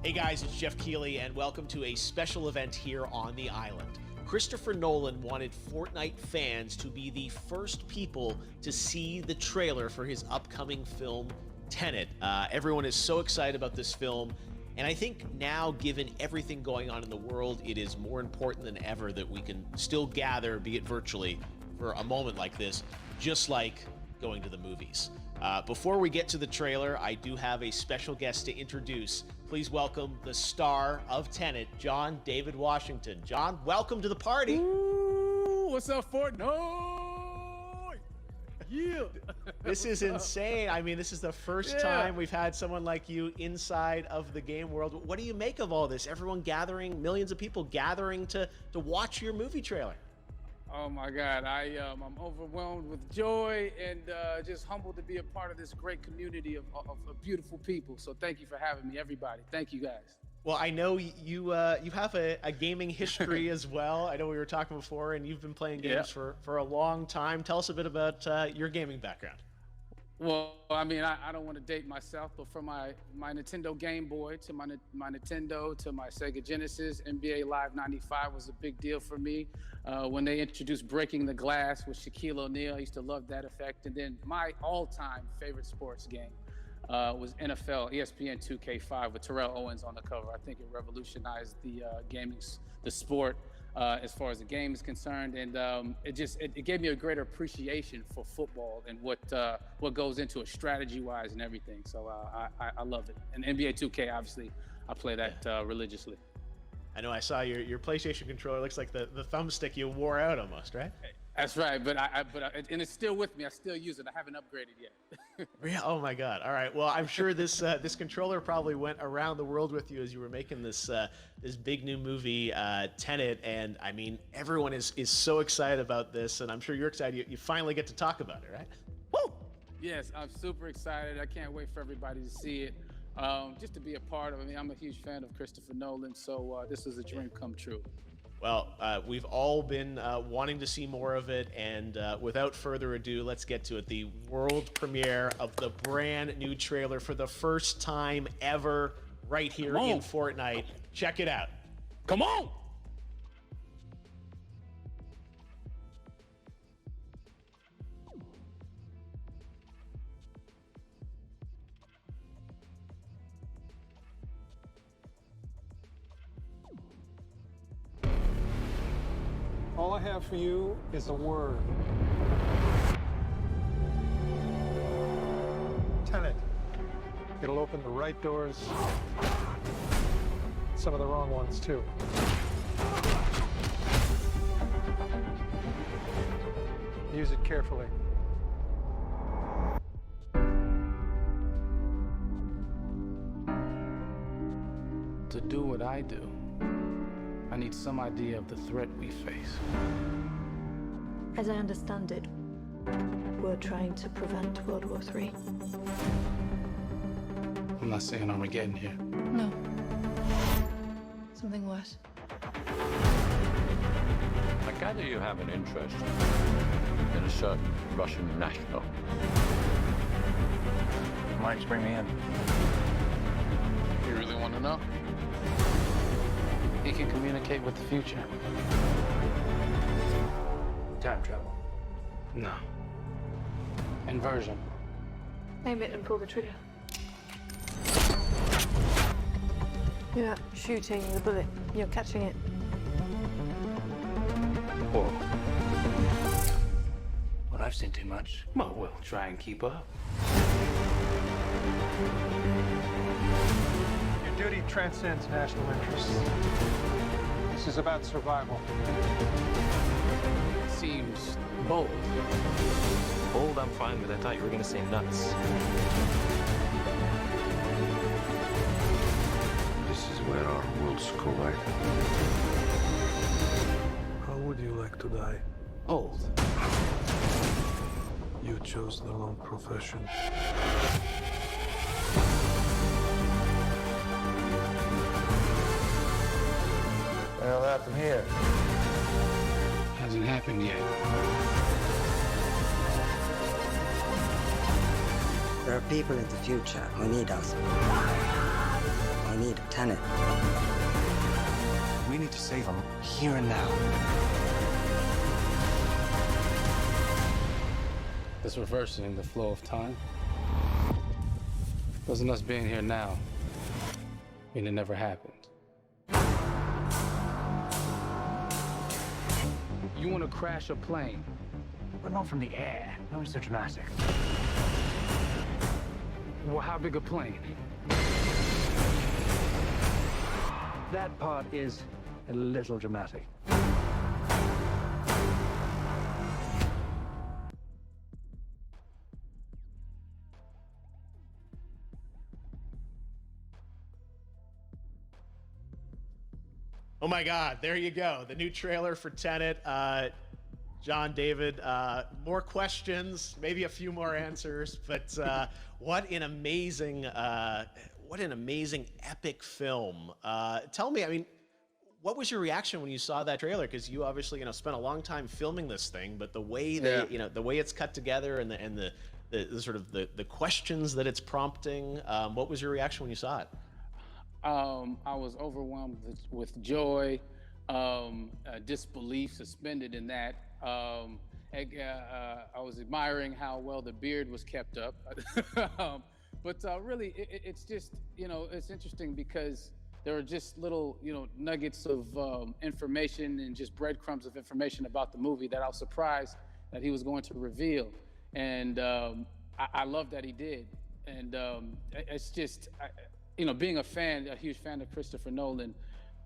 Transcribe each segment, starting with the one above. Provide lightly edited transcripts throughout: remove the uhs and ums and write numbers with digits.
Hey guys, it's Jeff Keighley, and welcome to a special event here on the island. Christopher Nolan wanted Fortnite fans to be the first people to see the trailer for his upcoming film, Tenet. Everyone is so excited about this film, and I think now, given everything going on in the world, it is more important than ever that we can still gather, be it virtually, for a moment like this, just like going to the movies. Before we get to the trailer, I do have a special guest to introduce. Please welcome the star of Tenet, John David Washington. John, welcome to the party. Ooh, what's up, Fortnite? Yeah. This is insane. I mean, this is the first time we've had someone like you inside of the game world. What do you make of all this? Everyone gathering, millions of people gathering to watch your movie trailer. Oh my God, I'm overwhelmed with joy and just humbled to be a part of this great community of beautiful people. So thank you for having me, everybody. Thank you, guys. Well, I know you have a gaming history as well. I know we were talking before, and you've been playing games for a long time. Tell us a bit about your gaming background. Well, I mean, I don't want to date myself, but from my Nintendo Game Boy to my Nintendo to my Sega Genesis, NBA Live 95 was a big deal for me. When they introduced Breaking the Glass with Shaquille O'Neal, I used to love that effect. And then my all-time favorite sports game was NFL ESPN 2K5 with Terrell Owens on the cover. I think it revolutionized the the sport as far as the game is concerned, and it gave me a greater appreciation for football and what goes into it strategy-wise and everything. So I love it. And NBA 2K, obviously, I play that religiously. I know I saw your PlayStation controller. Looks like the thumbstick you wore out almost, right? That's right, but and it's still with me. I still use it. I haven't upgraded yet. Yeah. Oh my God. All right. Well, I'm sure this controller probably went around the world with you as you were making this big new movie, Tenet. And I mean, everyone is so excited about this, and I'm sure you're excited. You finally get to talk about it, right? Woo! Yes, I'm super excited. I can't wait for everybody to see it. Just to be a part of it. I mean, I'm a huge fan of Christopher Nolan, so this is a dream come true. Well, we've all been wanting to see more of it, and without further ado, let's get to it. The world premiere of the brand new trailer for the first time ever right here in Fortnite. Check it out. Come on! All I have for you is a word. Tenet. It'll open the right doors, some of the wrong ones too. Use it carefully. To do what I do, I need some idea of the threat we face. As I understand it, we're trying to prevent World War III. I'm not saying Armageddon here. No. Something worse. I gather you have an interest in a certain Russian national. Mike's bring me in. You really want to know? He can communicate with the future. Time travel. No. Inversion. Aim it and pull the trigger. You're not shooting the bullet, you're catching it. Whoa. Well, I've seen too much. Well, we'll try and keep up. Your duty transcends national interests. This is about survival. It seems bold. Bold, I'm fine with. I thought you were going to say nuts. This is where our worlds collide. How would you like to die? Old. You chose the wrong profession. What happened here? Hasn't happened yet. There are people in the future who need us. I need of Tenet. We need to save him here and now. This reversing the flow of time. Doesn't us being here now mean it never happened? You want to crash a plane? But not from the air. No, it's so dramatic. Well, how big a plane? That part is a little dramatic. Oh my God, there you go. The new trailer for Tenet. John, David, more questions, maybe a few more answers, but what an amazing epic film. Tell me, I mean, what was your reaction when you saw that trailer? Because you obviously, spent a long time filming this thing, but the way that, the way it's cut together and the sort of the questions that it's prompting, what was your reaction when you saw it? I was overwhelmed with joy, disbelief, suspended in that. I was admiring how well the beard was kept up. But really, it's just, it's interesting because there are just little, nuggets of information and just breadcrumbs of information about the movie that I was surprised that he was going to reveal. And I love that he did. And it's just, being a huge fan of Christopher Nolan,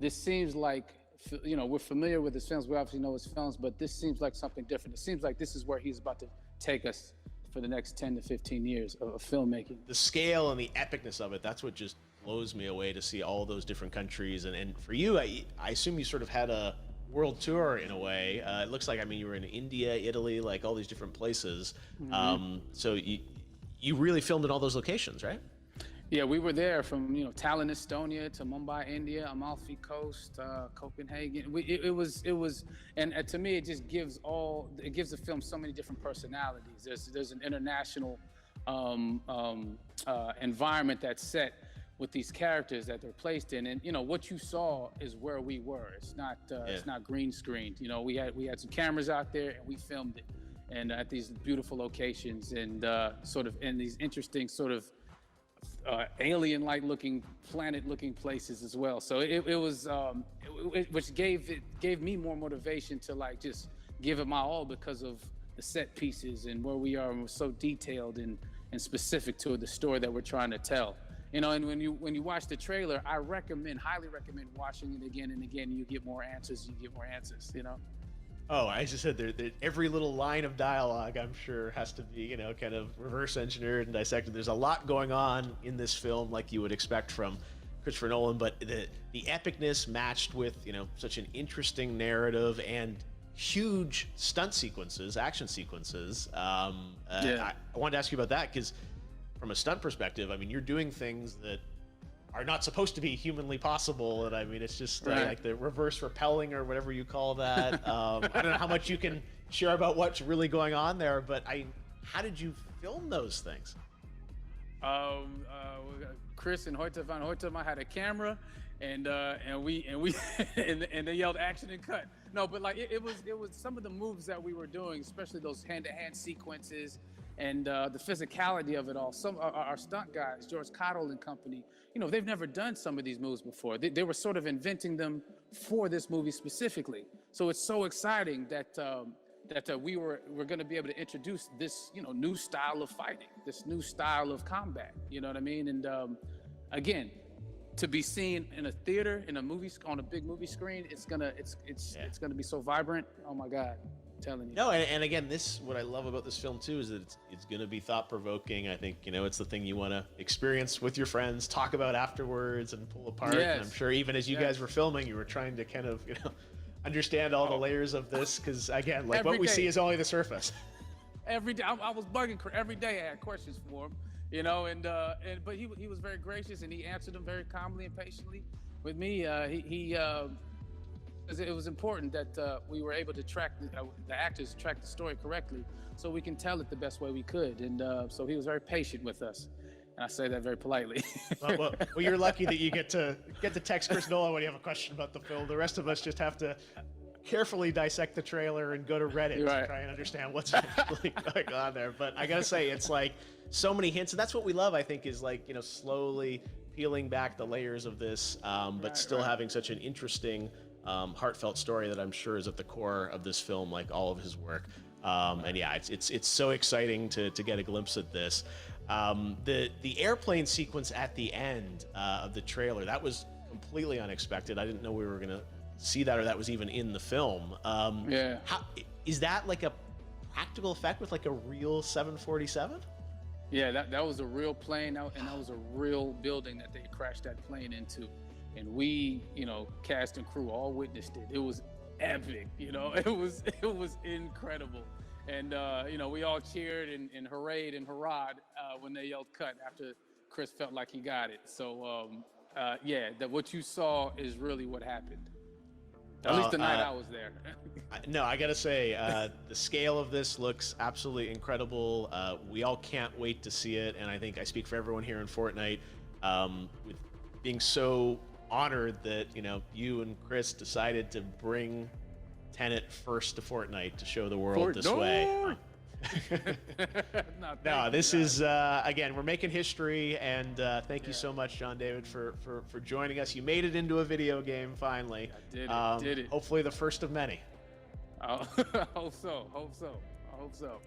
this seems like, we're familiar with his films, we obviously know his films, but this seems like something different. It seems like this is where he's about to take us for the next 10 to 15 years of filmmaking. The scale and the epicness of it, that's what just blows me away, to see all those different countries. And for you, I assume you sort of had a world tour in a way. It looks like, you were in India, Italy, like all these different places. Mm-hmm. So you really filmed in all those locations, right? Yeah, we were there from Tallinn, Estonia, to Mumbai, India, Amalfi Coast, Copenhagen. It was, and to me, it just gives the film so many different personalities. There's an international environment that's set with these characters that they're placed in, and what you saw is where we were. It's not green screened. We had some cameras out there and we filmed it, and at these beautiful locations and sort of in these interesting sort of alien-like looking, planet-looking places as well. So it was, which gave me more motivation to just give it my all because of the set pieces and where we are, and we're so detailed and specific to the story that we're trying to tell. And when you watch the trailer, I highly recommend watching it again and again. You get more answers. Oh, I just said every little line of dialogue, I'm sure, has to be, kind of reverse engineered and dissected. There's a lot going on in this film, like you would expect from Christopher Nolan, but the epicness matched with, such an interesting narrative and huge stunt sequences, action sequences. I wanted to ask you about that because from a stunt perspective, you're doing things that are not supposed to be humanly possible, and it's just like the reverse rappelling or whatever you call that. I don't know how much you can share about what's really going on there, but how did you film those things? Chris and Hoyte van Hoytema had a camera, and they yelled action and cut. No, but it was some of the moves that we were doing, especially those hand-to-hand sequences. And the physicality of it all. Some our stunt guys, George Cottle and company, they've never done some of these moves before. They were sort of inventing them for this movie specifically. So it's so exciting that we're going to be able to introduce this new style of fighting, this new style of combat. You know what I mean? And again, to be seen in a theater, in a movie, on a big movie screen, it's gonna be so vibrant. Oh my God. Telling you. No, and again, what I love about this film too is that it's going to be thought-provoking. I think it's the thing you want to experience with your friends, talk about afterwards, and pull apart. Yes. And I'm sure even as you guys were filming, you were trying to kind of understand all the layers of this, because again, what we see is only the surface. Every day, I was bugging every day. I had questions for him, but he was very gracious and he answered them very calmly and patiently with me. It was important that we were able to track the actors track the story correctly, so we can tell it the best way we could. And so he was very patient with us. And I say that very politely. Well, you're lucky that you get to text Chris Nolan when you have a question about the film. The rest of us just have to carefully dissect the trailer and go to Reddit to try and understand what's actually going on there. But I gotta say, it's like so many hints, and that's what we love, I think, is like, slowly peeling back the layers of this, but still having such an interesting, heartfelt story that I'm sure is at the core of this film, like all of his work. And yeah, it's so exciting to get a glimpse at this. The airplane sequence at the end of the trailer, that was completely unexpected. I didn't know we were gonna see that, or that was even in the film. Yeah. How, is that like a practical effect with like a real 747? Yeah, that was a real plane, and that was a real building that they crashed that plane into. And we, cast and crew all witnessed it. It was epic, it was incredible. And, we all cheered and hurrayed and hurrahed when they yelled cut after Chris felt like he got it. So, that what you saw is really what happened. At least the night I was there. No, I gotta say, the scale of this looks absolutely incredible. We all can't wait to see it, and I think I speak for everyone here in Fortnite, with being so honored that you and Chris decided to bring Tenet first to Fortnite to show the world this way. No, this is again, we're making history, and thank you so much, John David, for joining us. You made it into a video game finally. I did it. Hopefully the first of many. I hope so.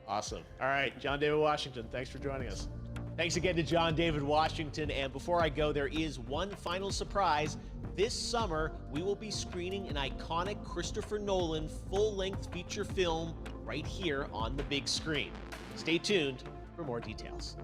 Awesome. All right, John David Washington, thanks for joining us. Thanks again to John David Washington. And before I go, there is one final surprise. This summer, we will be screening an iconic Christopher Nolan full-length feature film right here on the big screen. Stay tuned for more details.